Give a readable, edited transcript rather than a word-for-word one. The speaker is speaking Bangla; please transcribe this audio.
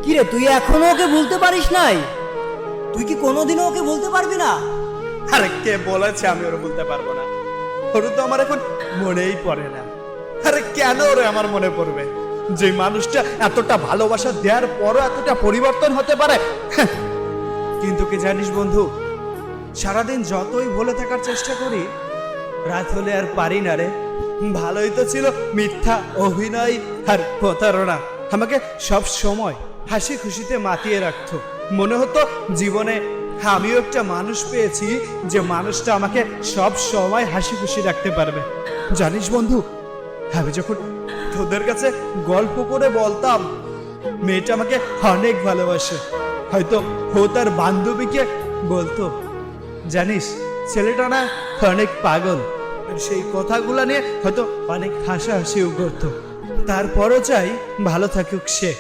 কিরে, তুই এখনো ওকে ভুলতে পারিস নাই? তুই কি কোনোদিনও ওকে বলতে পারবি না? আরে কে বলেছে আমি ওরে বলতে পারবো না? ওর তো আমার এখন মনেই পড়ে না। আরে কেন ওরে আমার মনে পড়বে? যে মানুষটা এতটা ভালোবাসা দেওয়ার পরও এতটা পরিবর্তন হতে পারে। কিন্তু কি জানিস বন্ধু, সারাদিন যতই ভুলে থাকার চেষ্টা করি, রাত হলে আর পারি না রে। ভালোই তো ছিল মিথ্যা অভিনয় আর প্রতারণা, আমাকে সব সময় হাসি খুশিতে মাতিয়ে রাখতো। মনে হতো জীবনে আমিও একটা মানুষ পেয়েছি, যে মানুষটা আমাকে সব সময় হাসি খুশি রাখতে পারবে। জানিস বন্ধু, আমি যখন তোদের কাছে গল্প করে বলতাম মেয়েটা আমাকে অনেক ভালোবাসে, হয়তো ও তার বান্ধবীকে বলতো, জানিস ছেলেটা না অনেক পাগল, আর সেই কথাগুলো নিয়ে হয়তো অনেক হাসাহাসিও করতো। তারপরও চাই ভালো থাকুক সে।